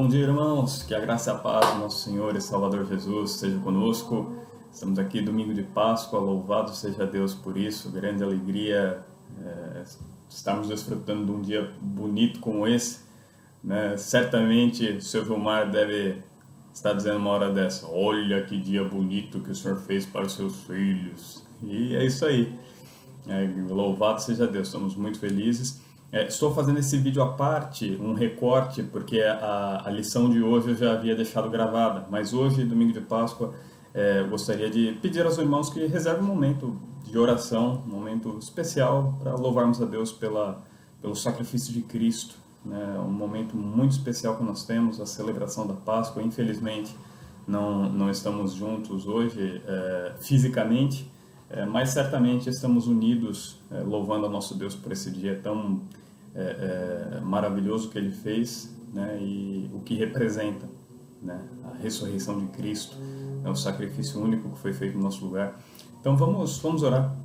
Bom dia, irmãos. Que a graça e a paz do nosso Senhor e Salvador Jesus seja conosco. Estamos aqui domingo de Páscoa, louvado seja Deus por isso. Grande alegria estarmos desfrutando de um dia bonito como esse, né? Certamente o seu Vilmar deve estar dizendo uma hora dessa: olha que dia bonito que o Senhor fez para os seus filhos. E é isso aí. Louvado seja Deus, estamos muito felizes. Estou fazendo esse vídeo à parte, um recorte, porque a lição de hoje eu já havia deixado gravada, mas hoje, domingo de Páscoa, gostaria de pedir aos irmãos que reservem um momento de oração, um momento especial para louvarmos a Deus pelo sacrifício de Cristo, né? Um momento muito especial que nós temos, a celebração da Páscoa. Infelizmente, não estamos juntos hoje fisicamente, mas certamente estamos unidos louvando a nosso Deus por esse dia tão maravilhoso que Ele fez, né, e o que representa, né, a ressurreição de Cristo, o sacrifício único que foi feito no nosso lugar. Então vamos orar.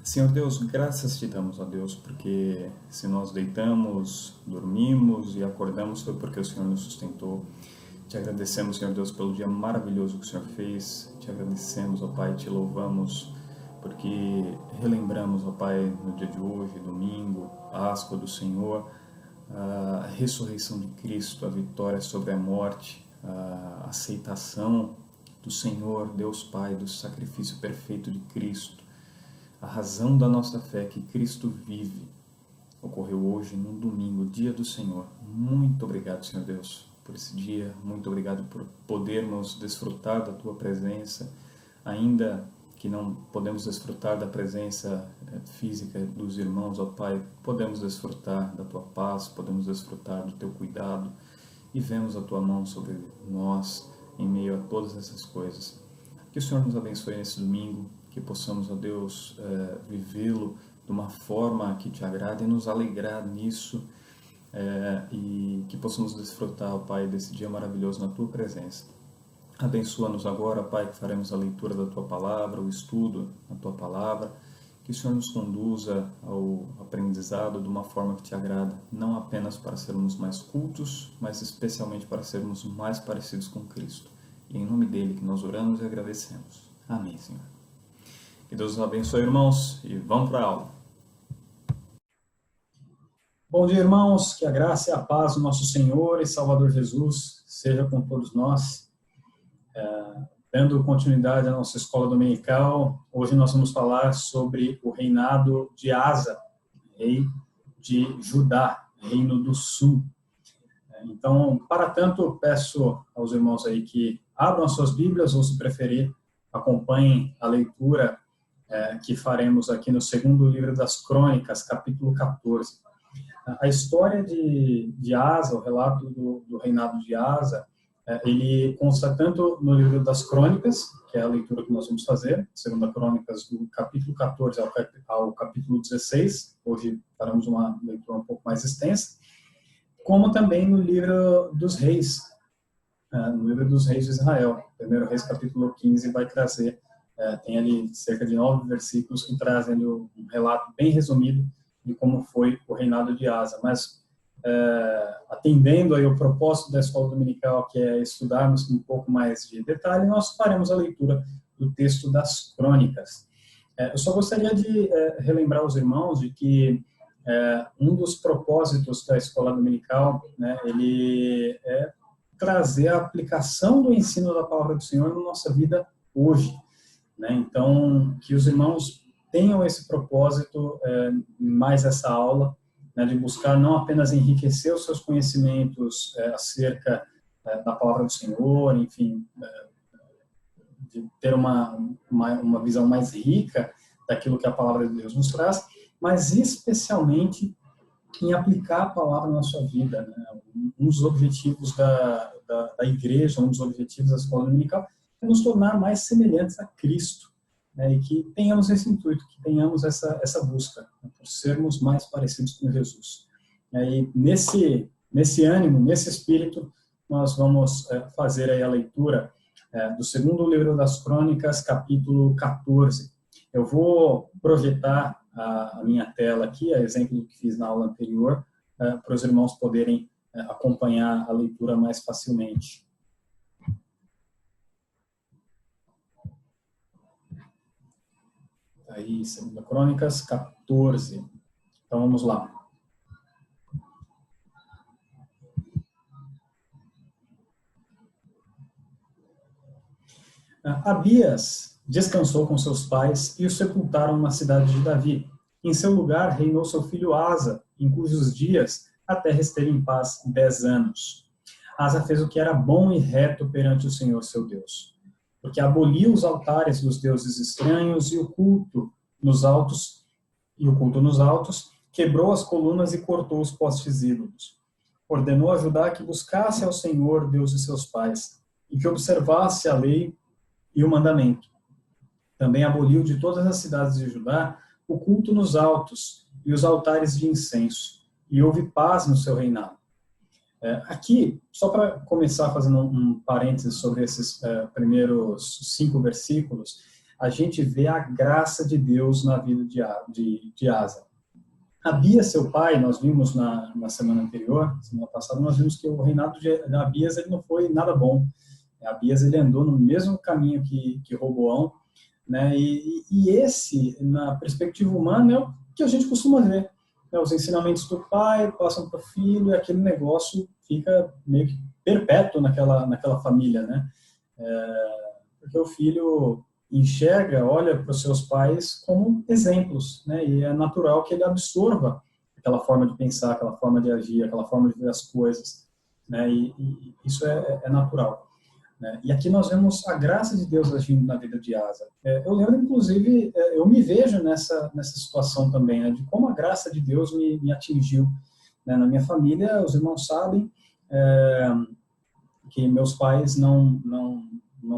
Senhor Deus, graças te damos a Deus, porque se nós deitamos, dormimos e acordamos foi porque o Senhor nos sustentou. Te agradecemos, Senhor Deus, pelo dia maravilhoso que o Senhor fez. Te agradecemos, ó Pai, te louvamos, porque relembramos, ó Pai, no dia de hoje, domingo, Páscoa do Senhor, a ressurreição de Cristo, a vitória sobre a morte, a aceitação do Senhor, Deus Pai, do sacrifício perfeito de Cristo, a razão da nossa fé, que Cristo vive, ocorreu hoje, no domingo, dia do Senhor. Muito obrigado, Senhor Deus, por esse dia. Muito obrigado por podermos desfrutar da Tua presença, ainda que não podemos desfrutar da presença física dos irmãos, ó Pai, podemos desfrutar da Tua paz, podemos desfrutar do Teu cuidado, e vemos a Tua mão sobre nós em meio a todas essas coisas. Que o Senhor nos abençoe nesse domingo, que possamos, ó Deus, vivê-lo de uma forma que Te agrade e nos alegrar nisso, e que possamos desfrutar, ó Pai, desse dia maravilhoso na Tua presença. Abençoa-nos agora, Pai, que faremos a leitura da Tua Palavra, o estudo da Tua Palavra, que o Senhor nos conduza ao aprendizado de uma forma que Te agrada, não apenas para sermos mais cultos, mas especialmente para sermos mais parecidos com Cristo. E é em nome dEle que nós oramos e agradecemos. Amém, Senhor. Que Deus nos abençoe, irmãos, e vamos para a aula. Bom dia, irmãos, que a graça e a paz do nosso Senhor e Salvador Jesus seja com todos nós. Dando continuidade à nossa escola dominical, hoje nós vamos falar sobre o reinado de Asa, rei de Judá, reino do sul. Então, para tanto, peço aos irmãos aí que abram as suas Bíblias, ou se preferir, acompanhem a leitura que faremos aqui no segundo livro das Crônicas, capítulo 14. A história de Asa, o relato do reinado de Asa, ele consta tanto no livro das Crônicas, que é a leitura que nós vamos fazer, segunda Crônicas, do capítulo 14 ao capítulo 16, hoje faremos uma leitura um pouco mais extensa, como também no livro dos Reis, no livro dos Reis de Israel. Primeiro Reis, capítulo 15, vai trazer, tem ali cerca de 9 versículos que trazem um relato bem resumido de como foi o reinado de Asa, mas atendendo aí o propósito da escola dominical, que é estudarmos com um pouco mais de detalhe, nós faremos a leitura do texto das Crônicas. Eu só gostaria de relembrar os irmãos de que um dos propósitos da escola dominical, né, ele é trazer a aplicação do ensino da palavra do Senhor na nossa vida hoje, né? Então, que os irmãos tenham esse propósito, mais essa aula, né, de buscar não apenas enriquecer os seus conhecimentos acerca da palavra do Senhor, enfim, de ter uma visão mais rica daquilo que a palavra de Deus nos traz, mas especialmente em aplicar a palavra na sua vida, né? Um dos objetivos da igreja, um dos objetivos da escola dominical é nos tornar mais semelhantes a Cristo, né? E que tenhamos esse intuito, que tenhamos essa busca, né, por sermos mais parecidos com Jesus. E nesse ânimo, nesse espírito, nós vamos fazer aí a leitura do segundo livro das Crônicas, capítulo 14. Eu vou projetar a minha tela aqui, a exemplo do que fiz na aula anterior, para os irmãos poderem acompanhar a leitura mais facilmente. Aí, 2 Crônicas 14. Então, vamos lá. Abias descansou com seus pais e o sepultaram na cidade de Davi. Em seu lugar reinou seu filho Asa, em cujos dias a terra esteve em paz 10 anos. Asa fez o que era bom e reto perante o Senhor seu Deus, porque aboliu os altares dos deuses estranhos e o culto nos altos, quebrou as colunas e cortou os postes ídolos. Ordenou a Judá que buscasse ao Senhor, Deus de seus pais, e que observasse a lei e o mandamento. Também aboliu de todas as cidades de Judá o culto nos altos e os altares de incenso, e houve paz no seu reinado. Aqui, só para começar fazendo um parênteses sobre esses primeiros 5 versículos, a gente vê a graça de Deus na vida de Asa. Abias, seu pai, nós vimos na semana anterior, semana passada, nós vimos que o reinado de Abias ele não foi nada bom. Abias ele andou no mesmo caminho que Roboão, né? E esse, na perspectiva humana, é o que a gente costuma ver. Né? Os ensinamentos do pai passam para o filho e aquele negócio fica meio que perpétuo naquela família, né? Porque o filho enxerga, olha para os seus pais como exemplos, né? E é natural que ele absorva aquela forma de pensar, aquela forma de agir, aquela forma de ver as coisas, né? E isso é natural. E aqui nós vemos a graça de Deus agindo na vida de Asa. Eu lembro, inclusive, eu me vejo nessa situação também, né, de como a graça de Deus me atingiu. Na minha família, os irmãos sabem que meus pais não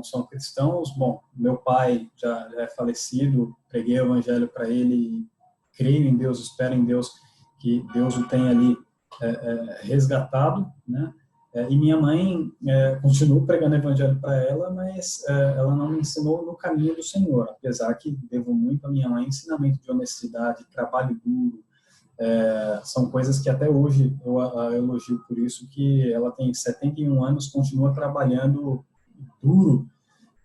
são cristãos. Bom, meu pai já é falecido, preguei o evangelho para ele, creio em Deus, espero em Deus, que Deus o tenha ali resgatado, né? E minha mãe continuou pregando o evangelho para ela, mas ela não me ensinou no caminho do Senhor, apesar que devo muito à minha mãe ensinamento de honestidade, trabalho duro. São coisas que até hoje eu a elogio por isso, que ela tem 71 anos, continua trabalhando duro,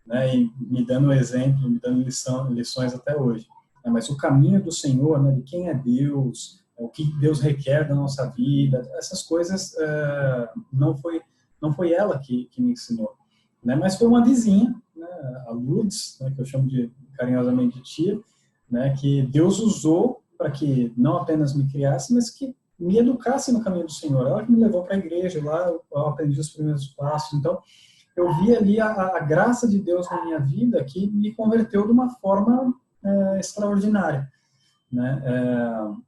né, e me dando exemplo, me dando lições até hoje. Mas o caminho do Senhor, né, de quem é Deus, o que Deus requer da nossa vida, essas coisas não foi ela que me ensinou, né? Mas foi uma vizinha, né, a Lourdes, né, que eu chamo carinhosamente de tia, né, que Deus usou para que não apenas me criasse, mas que me educasse no caminho do Senhor. Ela que me levou para a igreja, lá eu aprendi os primeiros passos. Então, eu vi ali a graça de Deus na minha vida, que me converteu de uma forma extraordinária. Né?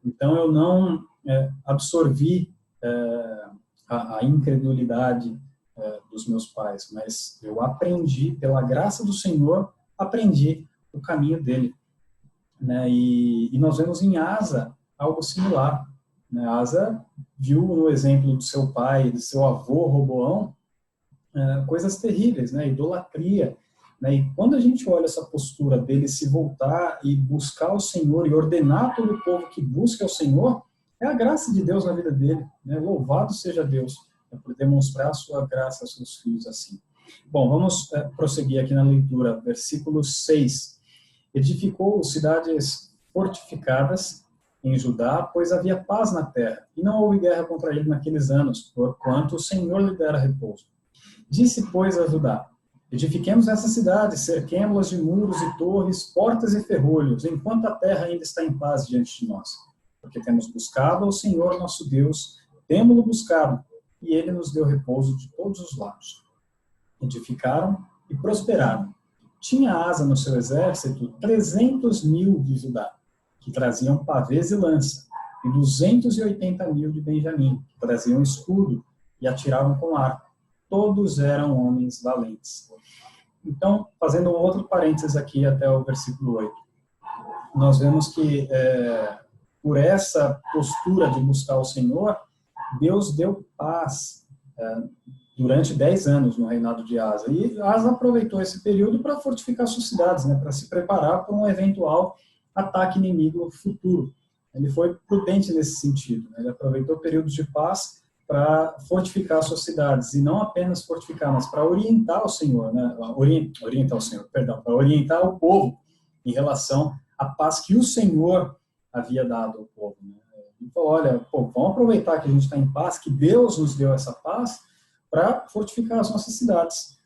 Então eu não absorvi a incredulidade dos meus pais, mas eu aprendi, pela graça do Senhor, aprendi o caminho dele. Né? E nós vemos em Asa algo similar. Né? Asa viu no exemplo do seu pai, do seu avô Roboão, coisas terríveis, né? Idolatria. Né? E quando a gente olha essa postura dele se voltar e buscar o Senhor e ordenar todo o povo que busque ao Senhor, é a graça de Deus na vida dele. Né? Louvado seja Deus por demonstrar a sua graça aos seus filhos assim. Bom, vamos prosseguir aqui na leitura. Versículo 6. Edificou cidades fortificadas em Judá, pois havia paz na terra, e não houve guerra contra ele naqueles anos, porquanto o Senhor lhe dera repouso. Disse, pois, a Judá: edifiquemos essas cidades, cerquemo-las de muros e torres, portas e ferrolhos, enquanto a terra ainda está em paz diante de nós. Porque temos buscado ao Senhor nosso Deus, temo-lo buscado, e ele nos deu repouso de todos os lados. Edificaram e prosperaram. Tinha Asa no seu exército 300.000 de Judá, que traziam pavês e lança, e 280.000 de Benjamim, que traziam escudo e atiravam com arco. Todos eram homens valentes. Então, fazendo um outro parênteses aqui até o versículo 8, nós vemos que por essa postura de buscar o Senhor, Deus deu paz durante 10 anos no reinado de Asa. E Asa aproveitou esse período para fortificar suas cidades, né, para se preparar para um eventual ataque inimigo futuro. Ele foi prudente nesse sentido. Né? Ele aproveitou períodos de paz para fortificar as suas cidades, e não apenas fortificar, mas para orientar o Senhor, né? Orientar o Senhor, perdão, para orientar o povo em relação à paz que o Senhor havia dado ao povo, né? Ele falou, olha, pô, vamos aproveitar que a gente está em paz, que Deus nos deu essa paz, para fortificar as nossas cidades,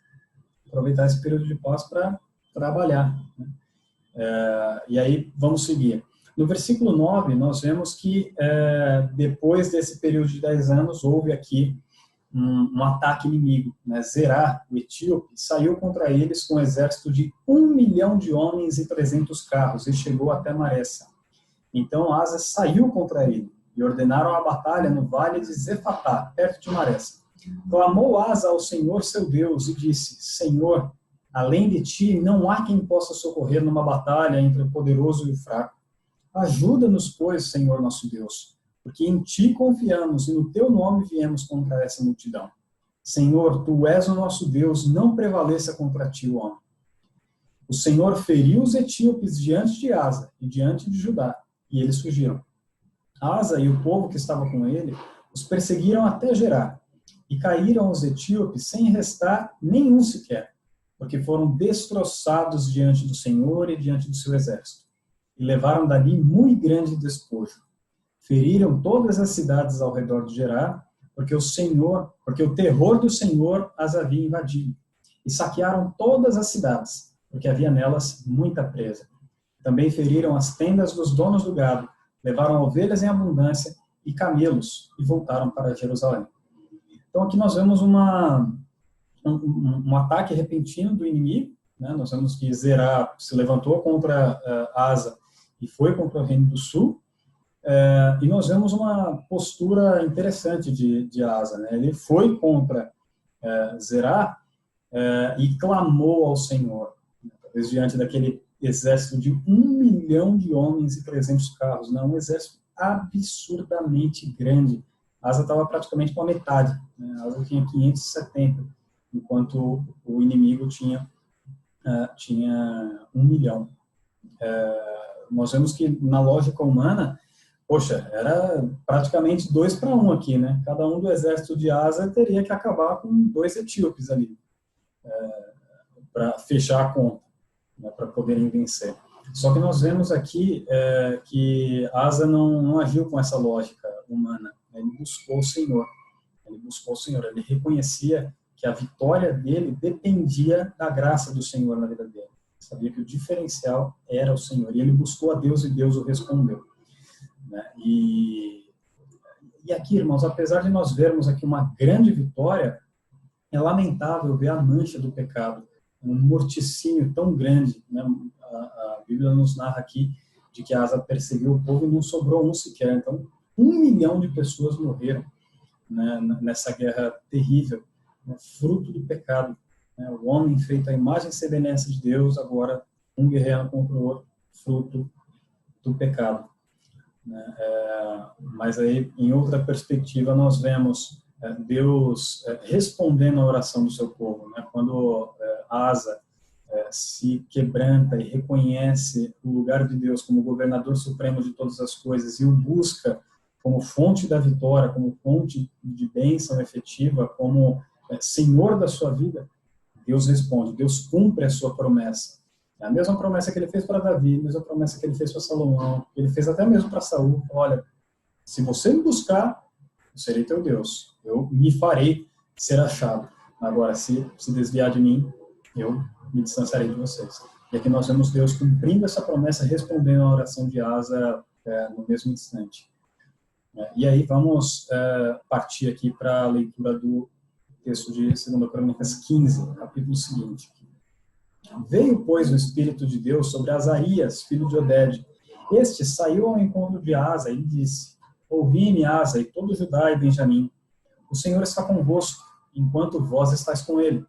aproveitar esse período de paz para trabalhar, né? E aí, vamos seguir. No versículo 9, nós vemos que depois desse período de 10 anos, houve aqui um ataque inimigo, né? Zerá, o etíope, saiu contra eles com um exército de 1 milhão de homens e 300 carros, e chegou até Maressa. Então Asa saiu contra ele, e ordenaram a batalha no vale de Zefatá, perto de Maressa. Clamou Asa ao Senhor seu Deus, e disse, Senhor, além de ti, não há quem possa socorrer numa batalha entre o poderoso e o fraco. Ajuda-nos, pois, Senhor nosso Deus, porque em ti confiamos e no teu nome viemos contra essa multidão. Senhor, tu és o nosso Deus, não prevaleça contra ti o homem. O Senhor feriu os etíopes diante de Asa e diante de Judá, e eles fugiram. Asa e o povo que estava com ele os perseguiram até Gerar, e caíram os etíopes sem restar nenhum sequer, porque foram destroçados diante do Senhor e diante do seu exército. E levaram dali muito grande despojo. Feriram todas as cidades ao redor de Gerar, porque o terror do Senhor as havia invadido. E saquearam todas as cidades, porque havia nelas muita presa. Também feriram as tendas dos donos do gado, levaram ovelhas em abundância e camelos, e voltaram para Jerusalém. Então aqui nós vemos um ataque repentino do inimigo, né? Nós vemos que Zerá se levantou contra Asa e foi contra o reino do sul, e nós vemos uma postura interessante de Asa, né? Ele foi contra Zerá e clamou ao Senhor, né? Talvez diante daquele exército de 1 milhão de homens e 300 carros, né? Um exército absurdamente grande. Asa estava praticamente com a metade, né? Asa tinha 570, enquanto o inimigo tinha 1 milhão. Nós vemos que na lógica humana, poxa, era praticamente 2 para 1 aqui, né? Cada um do exército de Asa teria que acabar com 2 etíopes ali, para fechar a conta, né? Para poderem vencer. Só que nós vemos aqui que Asa não agiu com essa lógica humana. Ele buscou o Senhor. Ele reconhecia que a vitória dele dependia da graça do Senhor na vida dele. Sabia que o diferencial era o Senhor. E ele buscou a Deus e Deus o respondeu, né? E aqui, irmãos, apesar de nós vermos aqui uma grande vitória, é lamentável ver a mancha do pecado, um morticínio tão grande, né? A Bíblia nos narra aqui de que Asa perseguiu o povo e não sobrou um sequer. Então, 1 milhão de pessoas morreram, né, nessa guerra terrível, né, fruto do pecado. O homem feito à imagem e semelhança de Deus, agora um guerreando contra o outro, fruto do pecado. Mas aí, em outra perspectiva, nós vemos Deus respondendo à oração do seu povo, né? Quando Asa se quebranta e reconhece o lugar de Deus como governador supremo de todas as coisas e o busca como fonte da vitória, como fonte de bênção efetiva, como Senhor da sua vida, Deus responde, Deus cumpre a sua promessa. É a mesma promessa que ele fez para Davi, a mesma promessa que ele fez para Salomão, que ele fez até mesmo para Saul. Olha, se você me buscar, eu serei teu Deus. Eu me farei ser achado. Agora, se desviar de mim, eu me distanciarei de vocês. E aqui nós vemos Deus cumprindo essa promessa, respondendo à oração de Asa no mesmo instante. E aí vamos partir aqui para a leitura do texto de 2 Crônicas 15, capítulo seguinte. Veio, pois, o Espírito de Deus sobre Azarias, filho de Oded. Este saiu ao encontro de Asa e disse, ouvi-me, Asa, e todo Judá e Benjamim. O Senhor está convosco, enquanto vós estáis com ele.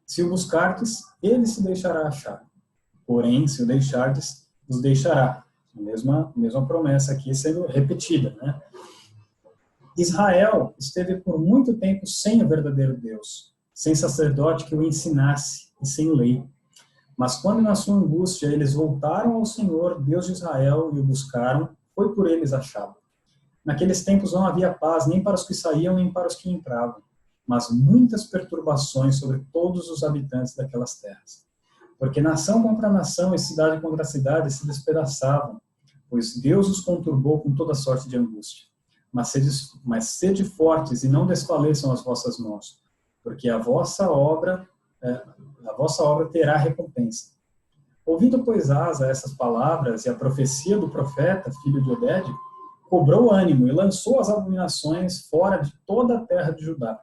Se o buscardes, ele se deixará achar. Porém, se o deixardes, os deixará. A mesma promessa aqui sendo repetida, né? Israel esteve por muito tempo sem o verdadeiro Deus, sem sacerdote que o ensinasse e sem lei. Mas quando na sua angústia eles voltaram ao Senhor, Deus de Israel, e o buscaram, foi por eles achado. Naqueles tempos não havia paz nem para os que saíam nem para os que entravam, mas muitas perturbações sobre todos os habitantes daquelas terras. Porque nação contra nação e cidade contra cidade se despedaçavam, pois Deus os conturbou com toda sorte de angústia. Mas sede fortes e não desfaleçam as vossas mãos, porque a vossa obra terá recompensa. Ouvindo, pois, Asa essas palavras e a profecia do profeta, filho de Oded, cobrou ânimo e lançou as abominações fora de toda a terra de Judá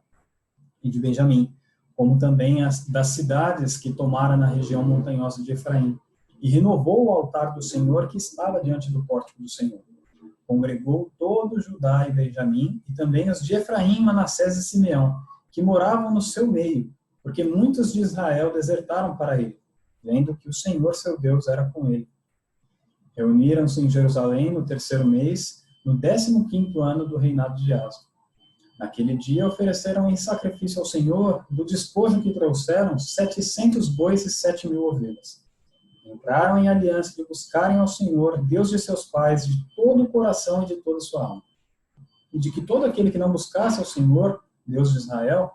e de Benjamim, como também as das cidades que tomara na região montanhosa de Efraim, e renovou o altar do Senhor que estava diante do pórtico do Senhor. Congregou todo Judá e Benjamim, e também os de Efraim, Manassés e Simeão, que moravam no seu meio, porque muitos de Israel desertaram para ele, vendo que o Senhor seu Deus era com ele. Reuniram-se em Jerusalém no 3º mês, no 15º ano do reinado de Asa. Naquele dia ofereceram em sacrifício ao Senhor, do despojo que trouxeram, 700 bois e 7.000 ovelhas. Entraram em aliança de buscarem ao Senhor, Deus de seus pais, de todo o coração e de toda a sua alma. E de que todo aquele que não buscasse ao Senhor, Deus de Israel,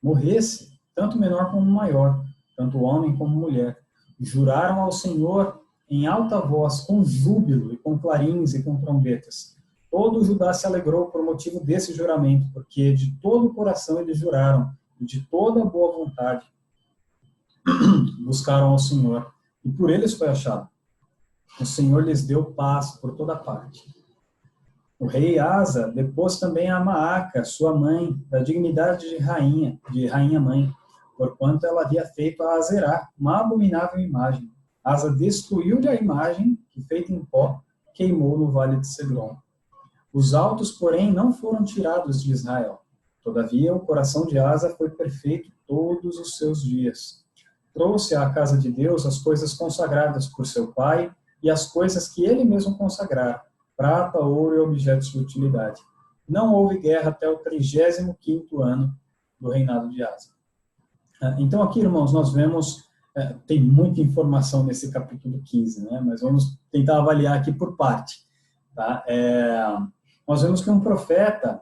morresse, tanto menor como maior, tanto homem como mulher. Juraram ao Senhor em alta voz, com júbilo e com clarins e com trombetas. Todo Judá se alegrou por motivo desse juramento, porque de todo o coração eles juraram, e de toda boa vontade buscaram ao Senhor, e por eles foi achado. O Senhor lhes deu paz por toda parte. O rei Asa depôs também a Maaca, sua mãe, da dignidade de rainha-mãe, porquanto ela havia feito a Azerá, uma abominável imagem. Asa destruiu-lhe a imagem, que feita em pó, queimou no vale de Cedron. Os altos, porém, não foram tirados de Israel. Todavia, o coração de Asa foi perfeito todos os seus dias. Trouxe à casa de Deus as coisas consagradas por seu pai e as coisas que ele mesmo consagrara, prata, ouro e objetos de utilidade. Não houve guerra até o 35º ano do reinado de Asa. Então, aqui, irmãos, nós vemos, tem muita informação nesse capítulo 15, né? Mas vamos tentar avaliar aqui por parte. Tá? Nós vemos que um profeta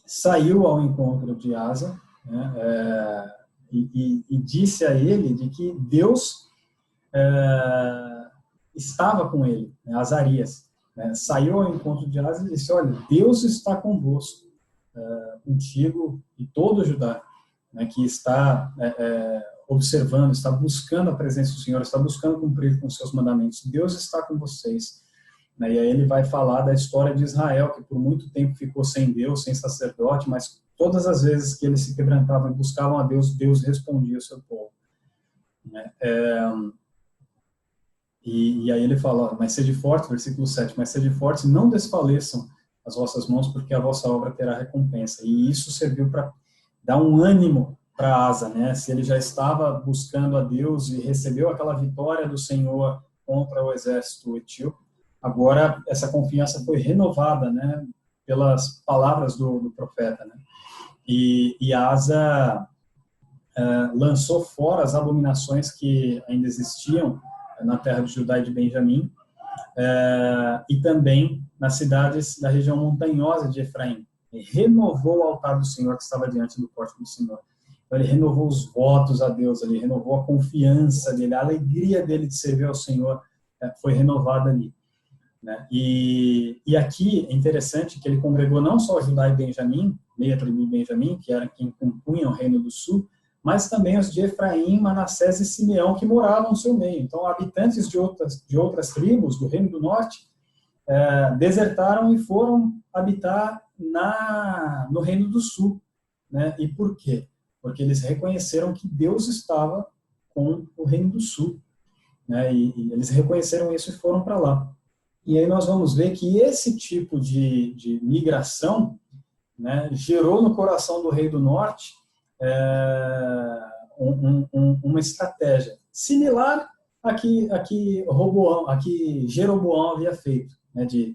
saiu ao encontro de Asa, né? E disse a ele de que Deus estava com ele, né? Azarias. Saiu ao encontro de Asa e disse: olha, Deus está convosco, contigo e todo Judá, né, que está observando, está buscando a presença do Senhor, está buscando cumprir com os seus mandamentos. Deus está com vocês. E aí ele vai falar da história de Israel, que por muito tempo ficou sem Deus, sem sacerdote, mas todas as vezes que eles se quebrantavam e buscavam a Deus, Deus respondia ao seu povo. E aí ele fala, mas sede fortes, versículo 7, mas sede fortes, não desfaleçam as vossas mãos, porque a vossa obra terá recompensa. E isso serviu para dar um ânimo para Asa, né? Se ele já estava buscando a Deus e recebeu aquela vitória do Senhor contra o exército etíope, agora essa confiança foi renovada, né? Pelas palavras do profeta, né? E Asa lançou fora as abominações que ainda existiam na terra de Judá e de Benjamim, e também nas cidades da região montanhosa de Efraim. Ele renovou o altar do Senhor que estava diante do pórtico do Senhor. Então, ele renovou os votos a Deus, ele renovou a confiança dele, a alegria dele de servir ao Senhor foi renovada ali. Né? E aqui é interessante que ele congregou não só Judá e Benjamim, meia tribo de Benjamim, que era quem compunha o reino do sul, mas também os de Efraim, Manassés e Simeão, que moravam no seu meio. Então, habitantes de outras tribos do reino do norte desertaram e foram habitar no reino do sul. Né? E por quê? Porque eles reconheceram que Deus estava com o reino do sul. Né? E eles reconheceram isso e foram para lá. E aí nós vamos ver que esse tipo de migração, né, gerou no coração do rei do norte uma estratégia similar a que Jeroboão havia feito, né, de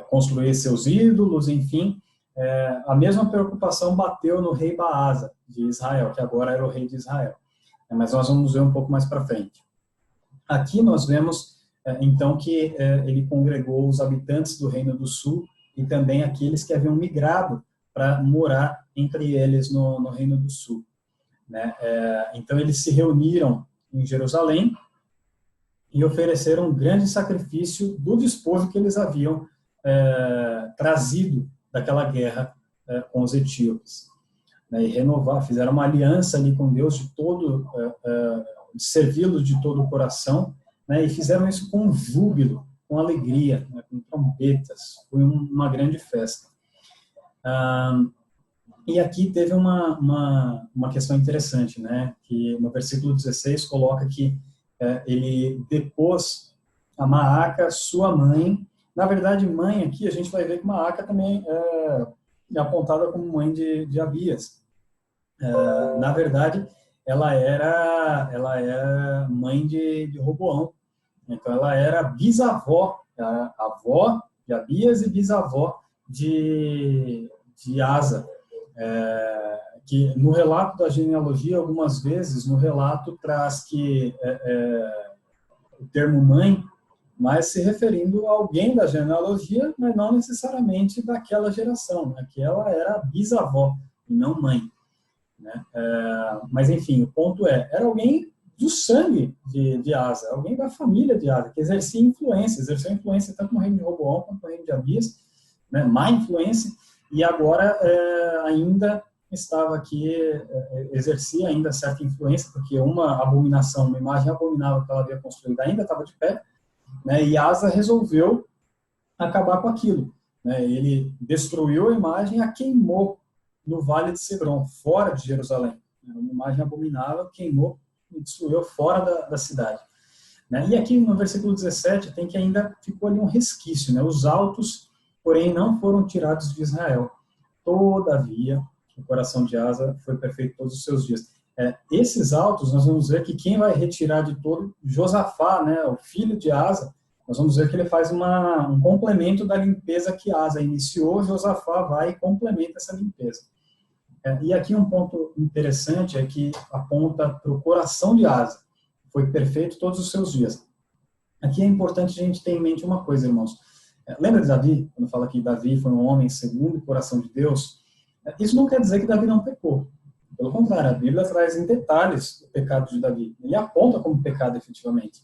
construir seus ídolos, enfim. A mesma preocupação bateu no rei Baasa de Israel, que agora era o rei de Israel. Mas nós vamos ver um pouco mais para frente. Aqui nós vemos, então, que ele congregou os habitantes do reino do sul e também aqueles que haviam migrado para morar entre eles no Reino do Sul, né? Então eles se reuniram em Jerusalém e ofereceram um grande sacrifício do despojo que eles haviam trazido daquela guerra com os etíopes, né? E fizeram uma aliança ali com Deus de servi-lo de todo o coração, né? E fizeram isso com júbilo, com alegria, né? Com trombetas. Foi uma grande festa. E aqui teve uma questão interessante, né? Que no versículo 16 coloca que ele depôs a Maaca, sua mãe. Na verdade, mãe aqui, a gente vai ver que Maaca também é apontada como mãe de Abias. Na verdade, ela era mãe de Roboão. Então, ela era bisavó, avó de Abias e bisavó de Asa. Que no relato da genealogia, algumas vezes, no relato traz que o termo mãe, mas se referindo a alguém da genealogia, mas não necessariamente daquela geração, né? Que ela era bisavó e não mãe, né? Mas, enfim, o ponto era alguém do sangue de Asa, alguém da família de Asa, que exerceu influência tanto no reino de Roboão quanto no reino de Abias, né? Má influência, e agora ainda estava aqui, exercia ainda certa influência, porque uma imagem abominável que ela havia construído ainda estava de pé, né? E Asa resolveu acabar com aquilo, né? Ele destruiu a imagem e a queimou no Vale de Cedron, fora de Jerusalém. Uma imagem abominável, queimou e destruiu fora da cidade, né? E aqui no versículo 17 tem que ainda ficou ali um resquício, né? Os altos, porém, não foram tirados de Israel. Todavia, o coração de Asa foi perfeito todos os seus dias. Esses altos, nós vamos ver que quem vai retirar de todo, Josafá, né, o filho de Asa, nós vamos ver que ele faz um complemento da limpeza que Asa iniciou, Josafá vai e complementa essa limpeza. E aqui um ponto interessante é que aponta para o coração de Asa, foi perfeito todos os seus dias. Aqui é importante a gente ter em mente uma coisa, irmãos. Lembra de Davi, quando fala que Davi foi um homem segundo o coração de Deus? Isso não quer dizer que Davi não pecou. Pelo contrário, a Bíblia traz em detalhes o pecado de Davi. Ele aponta como pecado, efetivamente.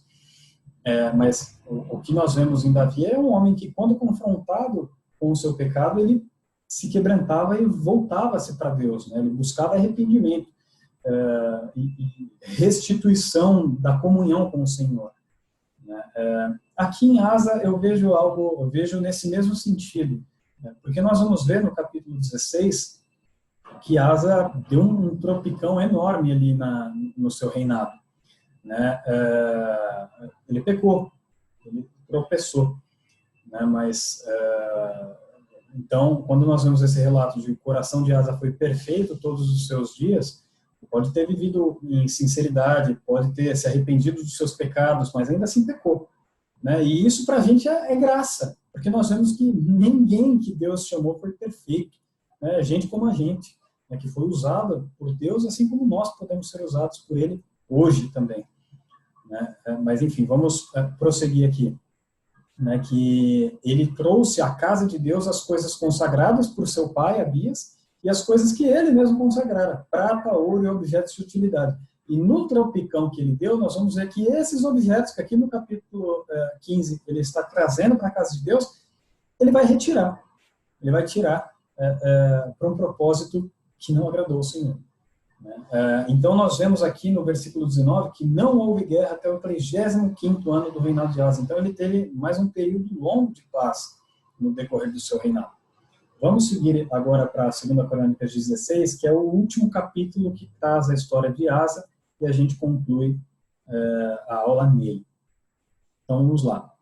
Mas o que nós vemos em Davi é um homem que, quando confrontado com o seu pecado, ele se quebrantava e voltava-se para Deus, né? Ele buscava arrependimento e restituição da comunhão com o Senhor, né? Aqui em Asa eu vejo nesse mesmo sentido, né? Porque nós vamos ver no capítulo 16 que Asa deu um tropicão enorme ali no seu reinado, né? Ele pecou, ele tropeçou, né? Mas então, quando nós vemos esse relato de que o coração de Asa foi perfeito todos os seus dias, pode ter vivido em sinceridade, pode ter se arrependido dos seus pecados, mas ainda assim pecou, né? E isso para a gente é graça, porque nós vemos que ninguém que Deus chamou foi perfeito, né? Gente como a gente, né? Que foi usada por Deus, assim como nós podemos ser usados por Ele hoje também, né? Mas enfim, vamos prosseguir aqui, né? Que ele trouxe à casa de Deus as coisas consagradas por seu pai, Abias, e as coisas que ele mesmo consagrara, prata, ouro e objetos de utilidade. E no tropicão que ele deu, nós vamos ver que esses objetos, que aqui no capítulo 15 ele está trazendo para a casa de Deus, ele vai retirar. Ele vai tirar para um propósito que não agradou ao Senhor. Então, nós vemos aqui no versículo 19 que não houve guerra até o 35º ano do reinado de Asa. Então, ele teve mais um período longo de paz no decorrer do seu reinado. Vamos seguir agora para a 2 Crônicas 16, que é o último capítulo que traz a história de Asa, e a gente conclui a aula nele. Então, vamos lá.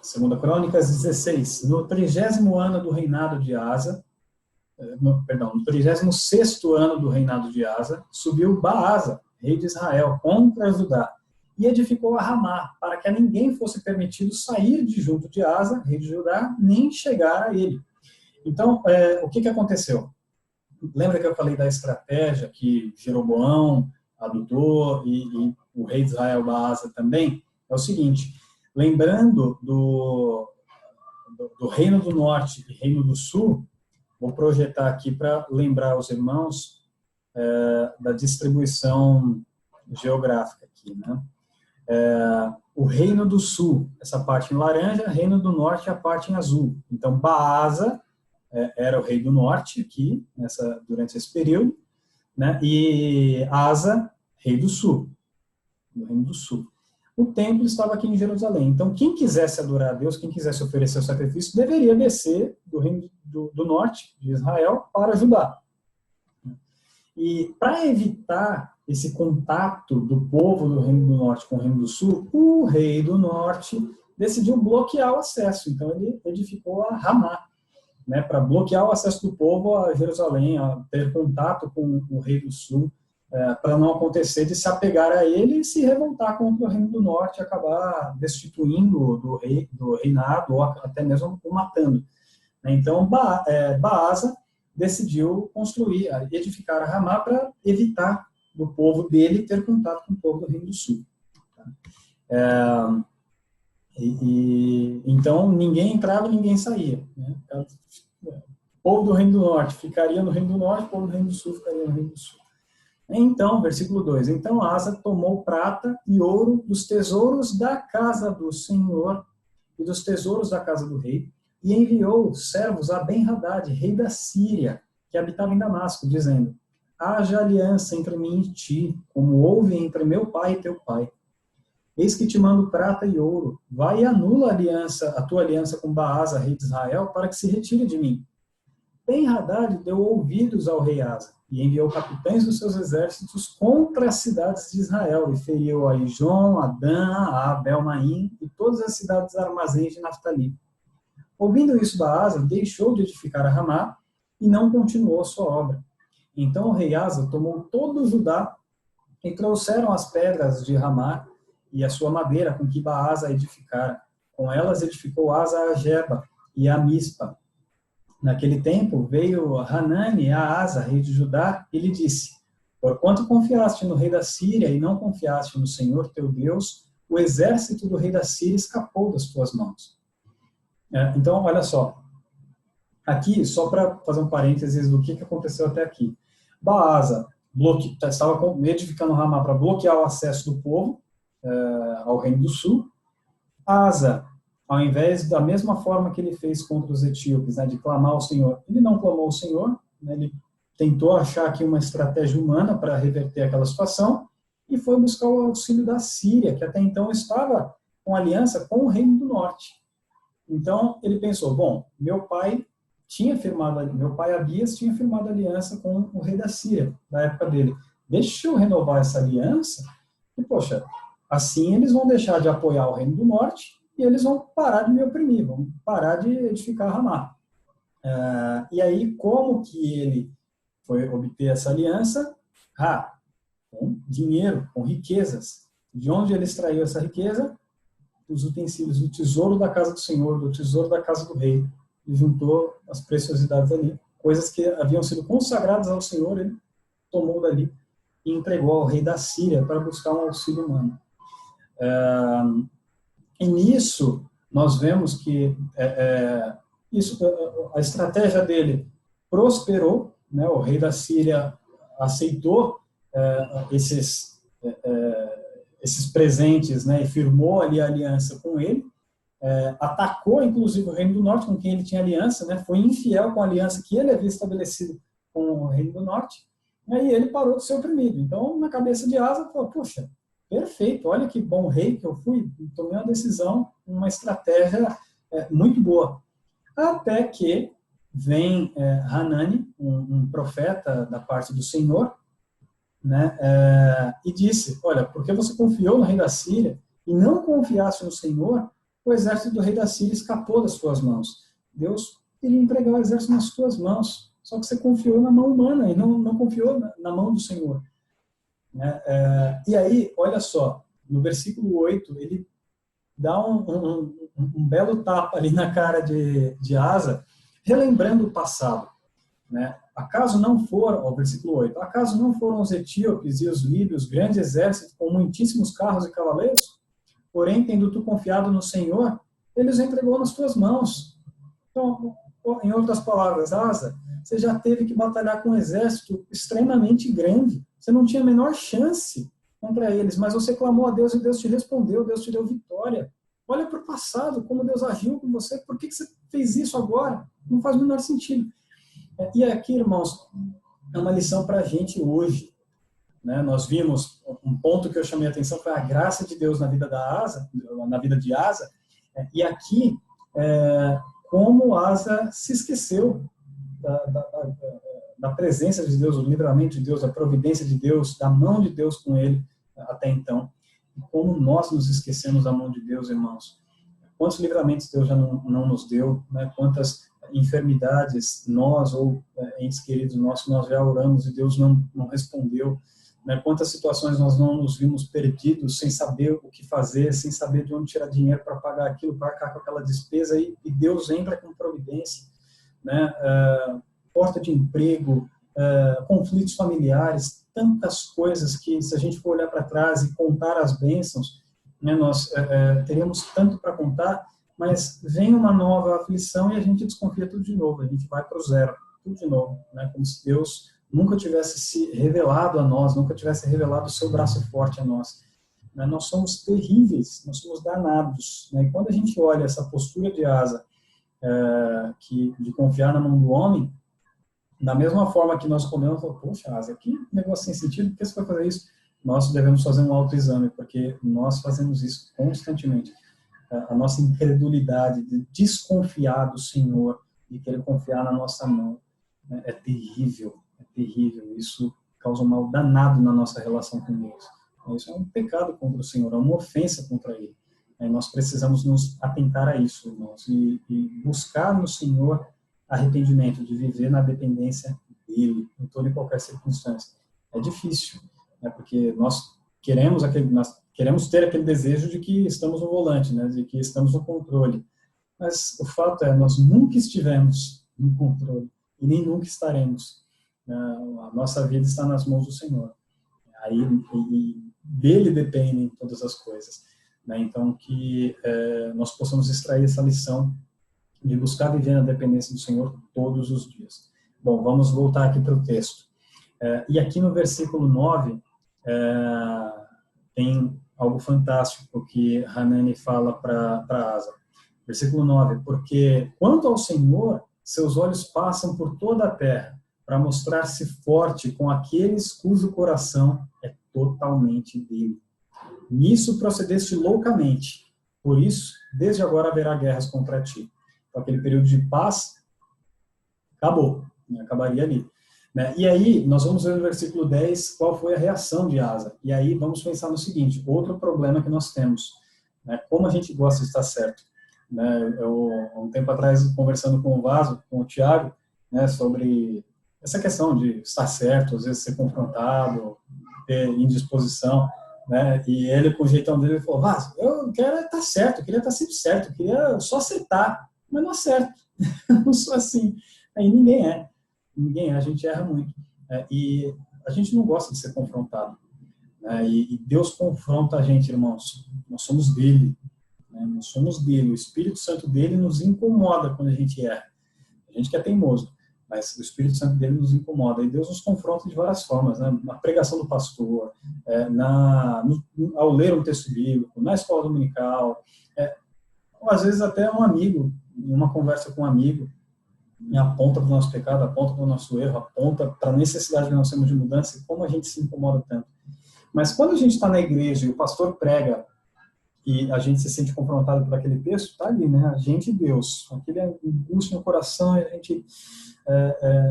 2 Crônicas 16. No 30º ano do reinado de Asa, no 36º ano do reinado de Asa, subiu Baasa, rei de Israel, contra Judá, e edificou a Ramá, para que a ninguém fosse permitido sair de junto de Asa, rei de Judá, nem chegar a ele. Então, o que aconteceu? Lembra que eu falei da estratégia que Jeroboão adotou e o rei de Israel, Baasa, também? É o seguinte, lembrando do Reino do Norte e Reino do Sul, vou projetar aqui para lembrar os irmãos da distribuição geográfica aqui, né? O Reino do Sul, essa parte em laranja, Reino do Norte, a parte em azul. Então, Baasa era o rei do Norte aqui, durante esse período, né? E Asa, rei do Sul, do Reino do Sul. O templo estava aqui em Jerusalém. Então, quem quisesse adorar a Deus, quem quisesse oferecer o sacrifício, deveria descer do Reino do Norte, de Israel, para Judá. E para evitar esse contato do povo do Reino do Norte com o Reino do Sul, o rei do Norte decidiu bloquear o acesso. Então, ele edificou a Ramá, né, para bloquear o acesso do povo a Jerusalém, a ter contato com o rei do Sul, para não acontecer de se apegar a ele e se revoltar contra o Reino do Norte, acabar destituindo do reinado ou até mesmo o matando. Então, Baasa decidiu edificar a Ramá para evitar do povo dele ter contato com o povo do Reino do Sul. Então, ninguém entrava e ninguém saía, né? O povo do Reino do Norte ficaria no Reino do Norte, o povo do Reino do Sul ficaria no Reino do Sul. Então, versículo 2, então Asa tomou prata e ouro dos tesouros da casa do Senhor e dos tesouros da casa do rei, e enviou servos a Ben-Hadad, rei da Síria, que habitava em Damasco, dizendo: haja aliança entre mim e ti, como houve entre meu pai e teu pai. Eis que te mando prata e ouro. Vai e anula a tua aliança com Baasa, rei de Israel, para que se retire de mim. Ben-Hadad deu ouvidos ao rei Asa e enviou capitães dos seus exércitos contra as cidades de Israel e feriu a Ijon, a Dan, a Abel-Maim e todas as cidades armazéns de Naftali. Ouvindo isso, Baasa deixou de edificar a Ramá e não continuou sua obra. Então o rei Asa tomou todo o Judá e trouxeram as pedras de Ramá e a sua madeira com que Baasa edificara. Com elas edificou Asa a Geba e a Mispa. Naquele tempo veio Hanani a Asa, rei de Judá, e lhe disse: porquanto confiaste no rei da Síria e não confiaste no Senhor teu Deus, o exército do rei da Síria escapou das tuas mãos. Então, olha só. Aqui, só para fazer um parênteses do que aconteceu até aqui. Baasa estava edificando Ramá para bloquear o acesso do povo ao Reino do Sul. Asa, ao invés da mesma forma que ele fez contra os etíopes, né, de clamar ao Senhor, ele não clamou ao Senhor, né, ele tentou achar aqui uma estratégia humana para reverter aquela situação e foi buscar o auxílio da Síria, que até então estava com aliança com o Reino do Norte. Então, ele pensou, bom, meu pai Abias tinha firmado aliança com o rei da Síria, da época dele. Deixa eu renovar essa aliança e, poxa, assim eles vão deixar de apoiar o Reino do Norte e eles vão parar de me oprimir, vão parar de edificar Ramá. E aí, como que ele foi obter essa aliança? Com dinheiro, com riquezas. De onde ele extraiu essa riqueza? Dos utensílios, do tesouro da casa do Senhor, do tesouro da casa do rei. E juntou as preciosidades ali, coisas que haviam sido consagradas ao Senhor, ele tomou dali e entregou ao rei da Síria para buscar um auxílio humano. E nisso, nós vemos que a estratégia dele prosperou, né? O rei da Síria aceitou esses presentes, né? E firmou ali a aliança com ele, atacou, inclusive, o Reino do Norte, com quem ele tinha aliança, né? Foi infiel com a aliança que ele havia estabelecido com o Reino do Norte, né? E ele parou de ser oprimido. Então, na cabeça de Asa, falou, puxa, perfeito, olha que bom rei que eu fui, tomei uma decisão, uma estratégia muito boa. Até que vem Hanani, um profeta da parte do Senhor, né, e disse, olha, porque você confiou no rei da Síria e não confiasse no Senhor, o exército do rei da Síria escapou das suas mãos. Deus iria entregar o exército nas suas mãos, só que você confiou na mão humana e não confiou na mão do Senhor. E aí, olha só, no versículo 8, ele dá um belo tapa ali na cara de Asa, relembrando o passado. Né? Acaso não foram, versículo 8, acaso não foram os etíopes e os líbios grandes exércitos com muitíssimos carros e cavaleiros? Porém, tendo tu confiado no Senhor, ele os entregou nas tuas mãos. Então, em outras palavras, Asa, você já teve que batalhar com um exército extremamente grande. Você não tinha a menor chance contra eles, mas você clamou a Deus e Deus te respondeu, Deus te deu vitória. Olha para o passado, como Deus agiu com você. Por que você fez isso agora? Não faz o menor sentido. E aqui, irmãos, é uma lição para a gente hoje. Né? Nós vimos, um ponto que eu chamei a atenção foi a graça de Deus na vida da Asa, na vida de Asa. E aqui, como Asa se esqueceu da presença de Deus, do livramento de Deus, da providência de Deus, da mão de Deus com ele até então. E como nós nos esquecemos da mão de Deus, irmãos. Quantos livramentos Deus já não nos deu, né? Quantas enfermidades nós ou entes queridos nossos, nós já oramos e Deus não respondeu. Né? Quantas situações nós não nos vimos perdidos, sem saber o que fazer, sem saber de onde tirar dinheiro para pagar aquilo, para arcar com aquela despesa, e Deus entra com providência. Né? Porta de emprego, conflitos familiares, tantas coisas que, se a gente for olhar para trás e contar as bênçãos, né, nós teríamos tanto para contar, mas vem uma nova aflição e a gente desconfia tudo de novo, a gente vai para o zero, tudo de novo, né, como se Deus nunca tivesse se revelado a nós, nunca tivesse revelado o seu braço forte a nós. Né, nós somos terríveis, nós somos danados. Né, e quando a gente olha essa postura de Asa, de confiar na mão do homem, da mesma forma que nós comemos, poxa, Asa, que negócio sem sentido, por que você vai fazer isso? Nós devemos fazer um autoexame, porque nós fazemos isso constantemente. A nossa incredulidade de desconfiar do Senhor e querer confiar na nossa mão, né, é terrível, é terrível. Isso causa um mal danado na nossa relação com Deus. Isso é um pecado contra o Senhor, é uma ofensa contra Ele. Nós precisamos nos atentar a isso, irmãos, e buscar no Senhor arrependimento, de viver na dependência dEle, em toda e qualquer circunstância. É difícil, né, porque nós queremos ter aquele desejo de que estamos no volante, né, de que estamos no controle. Mas o fato é, nós nunca estivemos no controle e nem nunca estaremos. A nossa vida está nas mãos do Senhor. Aí dele dependem todas as coisas. Né? Então, que nós possamos extrair essa lição de buscar viver na dependência do Senhor todos os dias. Bom, vamos voltar aqui para o texto. E aqui no versículo 9, tem algo fantástico que Hanani fala para Asa. Versículo 9, porque quanto ao Senhor, seus olhos passam por toda a terra, para mostrar-se forte com aqueles cujo coração é totalmente dele. Nisso procedeste loucamente, por isso, desde agora haverá guerras contra ti. Então, aquele período de paz acabou, né? Acabaria ali. Né? E aí, nós vamos ver no versículo 10 qual foi a reação de Asa. E aí, vamos pensar no seguinte, outro problema que nós temos, né? Como a gente gosta de estar certo. Né? Eu, há um tempo atrás, conversando com o Vaso, com o Tiago, né, sobre essa questão de estar certo, às vezes ser confrontado, ter indisposição, né? E ele, com o jeitão dele, falou, Vaso, eu quero estar certo, eu queria estar sempre certo, eu queria só acertar, mas não acerto. Eu não sou assim. Aí ninguém é, a gente erra muito. E a gente não gosta de ser confrontado. Né? E Deus confronta a gente, irmãos. Nós somos dele. Né? Nós somos dele. O Espírito Santo dele nos incomoda quando a gente erra. A gente que é teimoso, mas o Espírito Santo dele nos incomoda. E Deus nos confronta de várias formas. Né? Na pregação do pastor, ao ler um texto bíblico, na escola dominical, ou às vezes até um amigo, em uma conversa com um amigo, e aponta para o nosso pecado, aponta para o nosso erro, aponta para a necessidade que nós temos de mudança e como a gente se incomoda tanto. Mas quando a gente está na igreja e o pastor prega e a gente se sente confrontado por aquele texto, está ali, né? A gente e Deus. Aquele angústia no coração, e a gente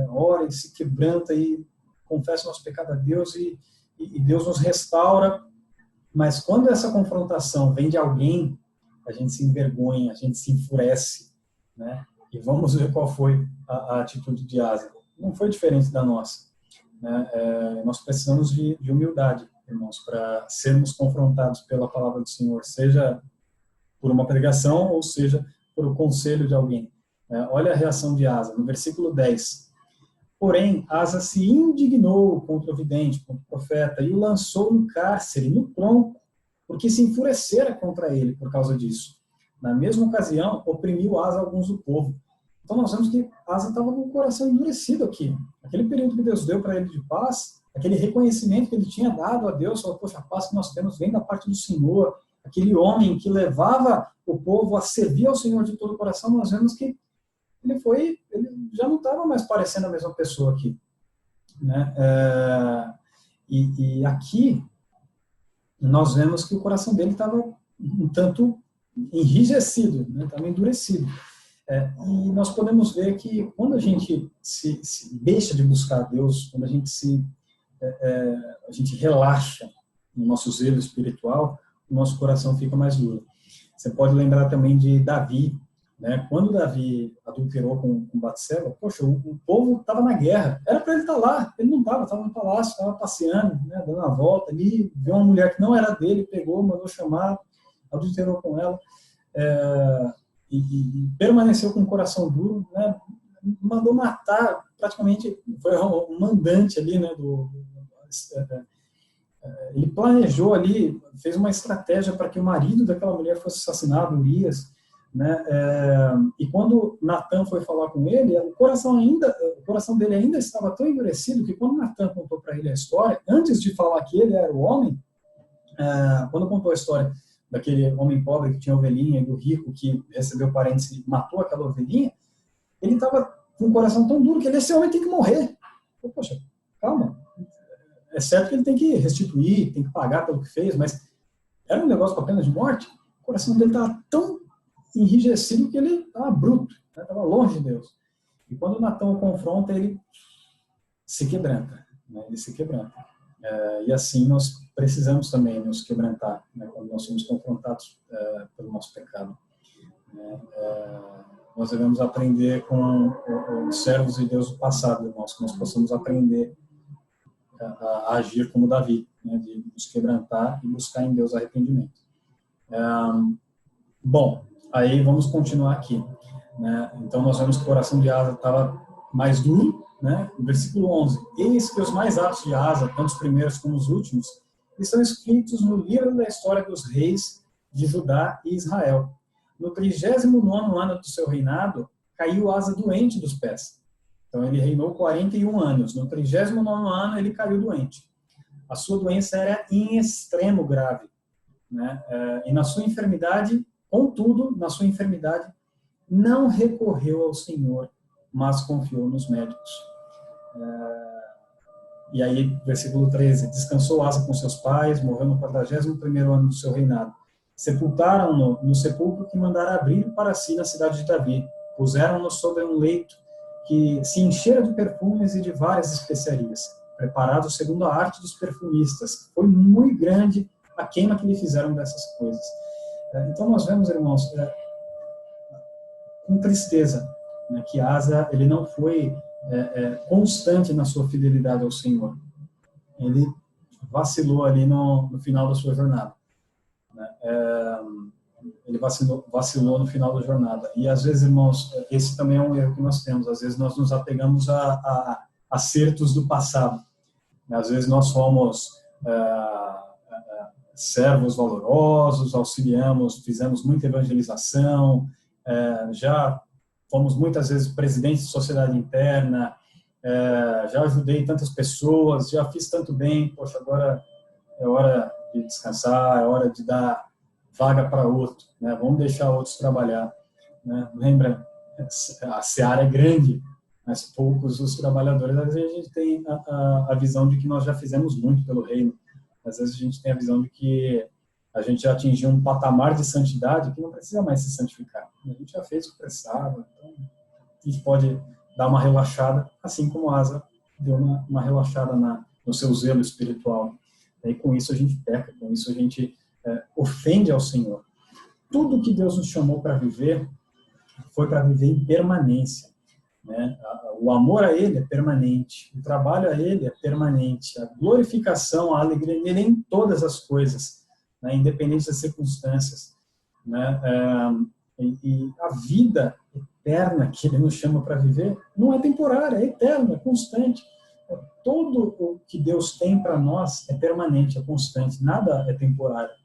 ora e se quebranta e confessa o nosso pecado a Deus e Deus nos restaura. Mas quando essa confrontação vem de alguém, a gente se envergonha, a gente se enfurece, né? E vamos ver qual foi a atitude de Asa. Não foi diferente da nossa. Né? Nós precisamos de humildade, irmãos, para sermos confrontados pela palavra do Senhor, seja por uma pregação ou seja por o conselho de alguém. Olha a reação de Asa, no versículo 10. Porém, Asa se indignou contra o vidente, contra o profeta, e o lançou no cárcere, no tronco, porque se enfurecera contra ele por causa disso. Na mesma ocasião, oprimiu Asa alguns do povo. Então nós vemos que Asa estava com o coração endurecido aqui. Aquele período que Deus deu para ele de paz, aquele reconhecimento que ele tinha dado a Deus, falou, poxa, a paz que nós temos vem da parte do Senhor. Aquele homem que levava o povo a servir ao Senhor de todo o coração, nós vemos que ele já não estava mais parecendo a mesma pessoa aqui, né? E aqui nós vemos que o coração dele estava um tanto enrijecido, né? Estava endurecido. E nós podemos ver que quando a gente se deixa de buscar a Deus, quando a gente relaxa no nosso zelo espiritual, o nosso coração fica mais duro. Você pode lembrar também de Davi, né? Quando Davi adulterou com Batseba, poxa, o povo estava na guerra, era para ele estar lá, ele não estava no palácio, estava passeando, né? Dando uma volta ali, viu uma mulher que não era dele, pegou, mandou chamar, adulterou com ela, e permaneceu com o coração duro, né? Mandou matar, praticamente, foi um mandante ali, né? Ele planejou ali, fez uma estratégia para que o marido daquela mulher fosse assassinado, Urias, né? E quando Natan foi falar com ele, o coração dele ainda estava tão endurecido que quando Natan contou para ele a história, antes de falar que ele era o homem, quando contou a história daquele homem pobre que tinha ovelhinha e do rico que recebeu parentes e matou aquela ovelhinha, ele estava com o coração tão duro que esse homem tem que morrer. Poxa, calma. É certo que ele tem que restituir, tem que pagar pelo que fez, mas era um negócio com a pena de morte. O coração dele estava tão enrijecido que ele estava bruto, estava longe de Deus. E quando Natan o confronta, ele se quebranta, né? Ele se quebranta. E assim nós precisamos também nos quebrantar, né? Quando nós somos confrontados pelo nosso pecado. Nós devemos aprender com os servos de Deus do passado, irmãos, que nós possamos aprender a agir como Davi, né? De nos quebrantar e buscar em Deus arrependimento. Bom, aí vamos continuar aqui, né? Então nós vemos que o coração de Asa estava mais duro, né? No versículo 11, eis que os mais atos de Asa, tanto os primeiros como os últimos, estão escritos no livro da história dos reis de Judá e Israel. No 39º ano do seu reinado, caiu Asa doente dos pés. Então ele reinou 41 anos. No 39º ano ele caiu doente. A sua doença era em extremo grave, né? E na sua enfermidade, contudo, na sua enfermidade, não recorreu ao Senhor, mas confiou nos médicos. E aí, versículo 13, descansou Asa com seus pais, morreu no 41º ano do seu reinado. Sepultaram-no no sepulcro que mandara abrir para si na cidade de Davi. Puseram-no sobre um leito que se enchera de perfumes e de várias especiarias, preparado segundo a arte dos perfumistas. Foi muito grande a queima que lhe fizeram dessas coisas. Então nós vemos, irmãos, com tristeza, né, que Asa ele não foi constante na sua fidelidade ao Senhor. Ele vacilou ali no final da sua jornada. Né? Ele vacilou no final da jornada. E às vezes, irmãos, esse também é um erro que nós temos. Às vezes nós nos apegamos a acertos do passado. Às vezes nós somos servos valorosos, auxiliamos, fizemos muita evangelização, já fomos muitas vezes presidentes de sociedade interna, já ajudei tantas pessoas, já fiz tanto bem, poxa, agora é hora de descansar, é hora de dar vaga para outro, né? Vamos deixar outros trabalhar, né? Lembra, a seara é grande, mas poucos os trabalhadores. Às vezes a gente tem a visão de que nós já fizemos muito pelo reino, às vezes a gente tem a visão de que a gente já atingiu um patamar de santidade que não precisa mais se santificar. A gente já fez o que precisava, então a gente pode dar uma relaxada, assim como Asa deu uma relaxada no seu zelo espiritual. E com isso a gente peca, com isso a gente ofende ao Senhor. Tudo que Deus nos chamou para viver foi para viver em permanência. Né? O amor a Ele é permanente, o trabalho a Ele é permanente, a glorificação, a alegria nele em todas as coisas, né? Independente das circunstâncias. Né? E a vida eterna que Ele nos chama para viver não é temporária, é eterna, é constante. Tudo o que Deus tem para nós é permanente, é constante, nada é temporário.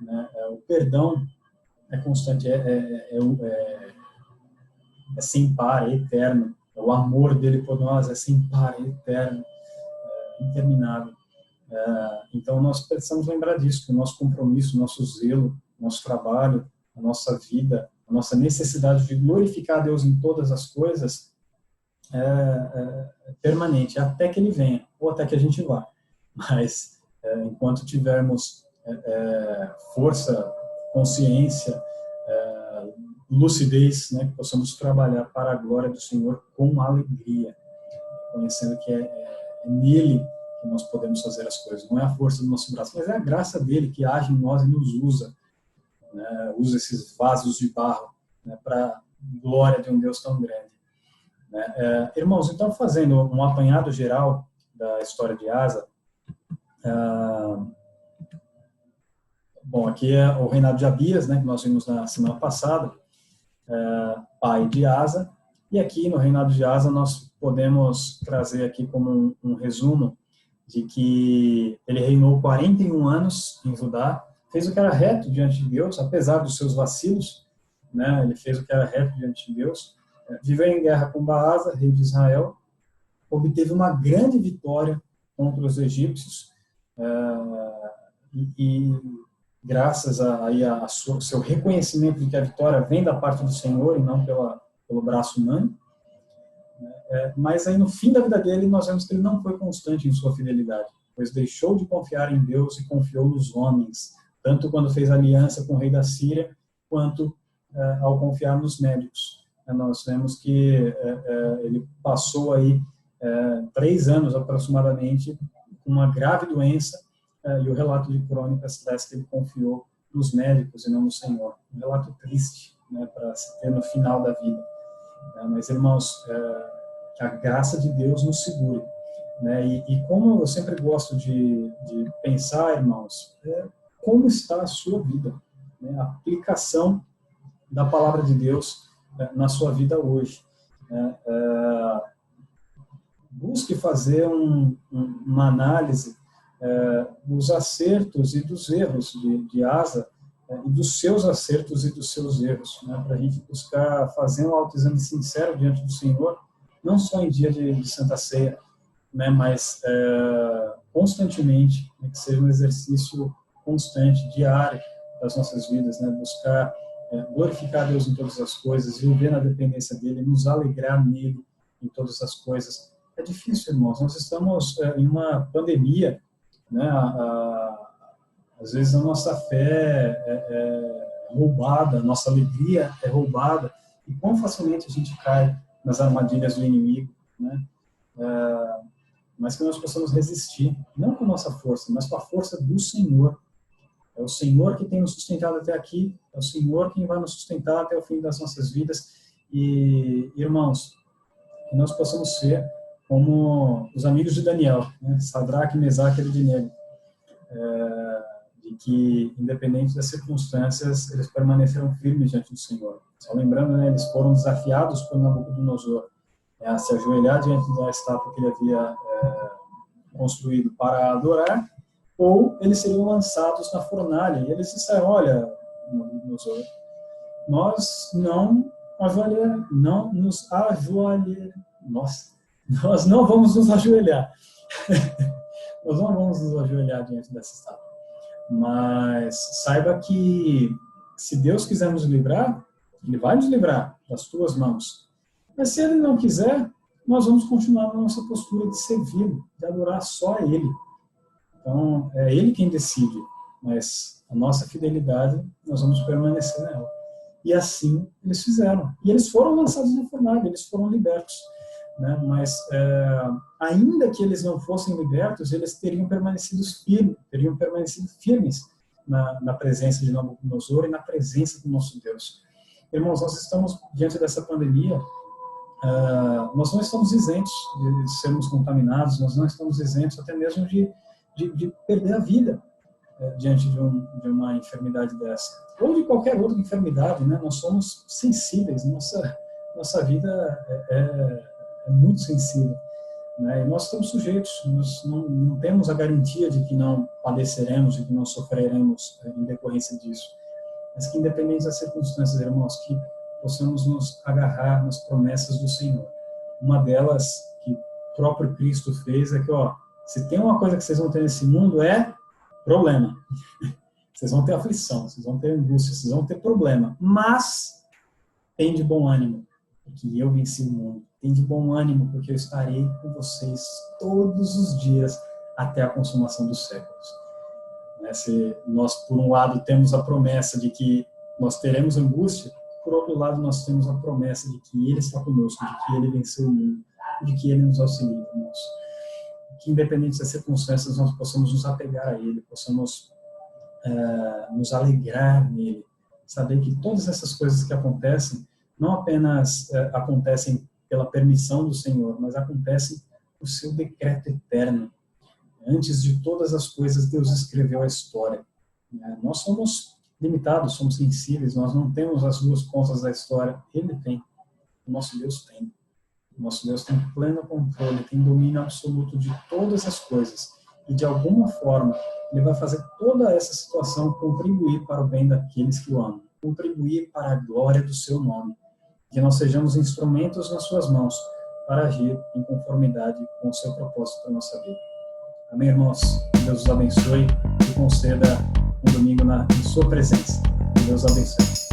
Né? O perdão é constante, é sem par, é eterno. O amor dele por nós é sem par, é eterno, é interminável. Então, nós precisamos lembrar disso, que o nosso compromisso, o nosso zelo, o nosso trabalho, a nossa vida, a nossa necessidade de glorificar a Deus em todas as coisas é permanente, até que Ele venha, ou até que a gente vá. Mas, enquanto tivermos força, consciência, lucidez, né, que possamos trabalhar para a glória do Senhor com alegria, conhecendo que é nele que nós podemos fazer as coisas. Não é a força do nosso braço, mas é a graça dele que age em nós e nos usa. Né, usa esses vasos de barro, né, para a glória de um Deus tão grande. Né? Irmãos, então, fazendo um apanhado geral da história de Asa, bom, aqui é o reinado de Abias, né, que nós vimos na semana passada, pai de Asa, e aqui no reinado de Asa nós podemos trazer aqui como um resumo de que ele reinou 41 anos em Judá, fez o que era reto diante de Deus, apesar dos seus vacilos, né, ele fez o que era reto diante de Deus, viveu em guerra com Baasa, rei de Israel, obteve uma grande vitória contra os egípcios, e graças a seu reconhecimento de que a vitória vem da parte do Senhor e não pelo braço humano. Mas aí no fim da vida dele nós vemos que ele não foi constante em sua fidelidade, pois deixou de confiar em Deus e confiou nos homens, tanto quando fez aliança com o rei da Síria, quanto ao confiar nos médicos. Nós vemos que ele passou aí 3 anos aproximadamente com uma grave doença, e o relato de Crônicas traz que ele confiou nos médicos e não no Senhor. Um relato triste, né, para se ter no final da vida. Mas, irmãos, que a graça de Deus nos segure. Né? E como eu sempre gosto de pensar, irmãos, como está a sua vida? Né? A aplicação da palavra de Deus na sua vida hoje. Busque fazer uma análise dos acertos e dos erros de Asa, e dos seus acertos e dos seus erros, né, para a gente buscar fazer um autoexame sincero diante do Senhor, não só em dia de Santa Ceia, né, mas constantemente, né, que seja um exercício constante, diário das nossas vidas, né, buscar glorificar Deus em todas as coisas, viver na dependência dEle, nos alegrar nele em todas as coisas. É difícil, irmãos, nós estamos em uma pandemia, né, às vezes a nossa fé é roubada, a nossa alegria é roubada, e quão facilmente a gente cai nas armadilhas do inimigo, né? Mas que nós possamos resistir, não com a nossa força, mas com a força do Senhor. É o Senhor que tem nos sustentado até aqui, é o Senhor quem vai nos sustentar até o fim das nossas vidas. E, irmãos, que nós possamos ser como os amigos de Daniel, né? Sadraque, Mesaque e Abednego, de que, independente das circunstâncias, eles permaneceram firmes diante do Senhor. Só lembrando, né, eles foram desafiados por Nabucodonosor a se ajoelhar diante da estátua que ele havia construído para adorar, ou eles seriam lançados na fornalha. E eles disseram: olha, Nabucodonosor, nós não nos ajoelharemos. Nós não vamos nos ajoelhar. Nós não vamos nos ajoelhar diante dessa estátua. Mas saiba que, se Deus quiser nos livrar, Ele vai nos livrar das tuas mãos. Mas se Ele não quiser, nós vamos continuar na nossa postura de servi-lo, de adorar só a Ele. Então, é Ele quem decide, mas a nossa fidelidade, nós vamos permanecer nela. E assim eles fizeram. E eles foram lançados na fornalha, eles foram libertos. Né? Mas, ainda que eles não fossem libertos, eles teriam permanecido firmes na presença de Nabucodonosor e na presença do nosso Deus. Irmãos, nós estamos diante dessa pandemia, nós não estamos isentos de sermos contaminados, nós não estamos isentos até mesmo de perder a vida diante de uma enfermidade dessa, ou de qualquer outra enfermidade, né? Nós somos sensíveis, nossa vida é muito sensível, né? E nós estamos sujeitos, nós não temos a garantia de que não padeceremos, de que não sofreremos em decorrência disso, mas que, independente das circunstâncias, irmãos, que possamos nos agarrar nas promessas do Senhor. Uma delas que o próprio Cristo fez é que, se tem uma coisa que vocês vão ter nesse mundo é problema. Vocês vão ter aflição, vocês vão ter angústia, vocês vão ter problema. Mas tem de bom ânimo, porque eu venci o mundo. Tem de bom ânimo, porque eu estarei com vocês todos os dias até a consumação dos séculos. Se nós, por um lado, temos a promessa de que nós teremos angústia, por outro lado, nós temos a promessa de que Ele está conosco, de que Ele venceu o mundo, de que Ele nos auxilia, irmãos. Que, independente das circunstâncias, nós possamos nos apegar a Ele, possamos nos alegrar nele, saber que todas essas coisas que acontecem, não apenas acontecem pela permissão do Senhor, mas acontecem por seu decreto eterno. Antes de todas as coisas, Deus escreveu a história. Nós somos limitados, somos sensíveis, nós não temos as duas pontas da história. Ele tem. O nosso Deus tem. O nosso Deus tem pleno controle, tem domínio absoluto de todas as coisas. E, de alguma forma, Ele vai fazer toda essa situação contribuir para o bem daqueles que o amam, contribuir para a glória do seu nome. Que nós sejamos instrumentos nas suas mãos para agir em conformidade com o seu propósito para a nossa vida. Amém, irmãos? Deus os abençoe e conceda um domingo em sua presença. Deus abençoe.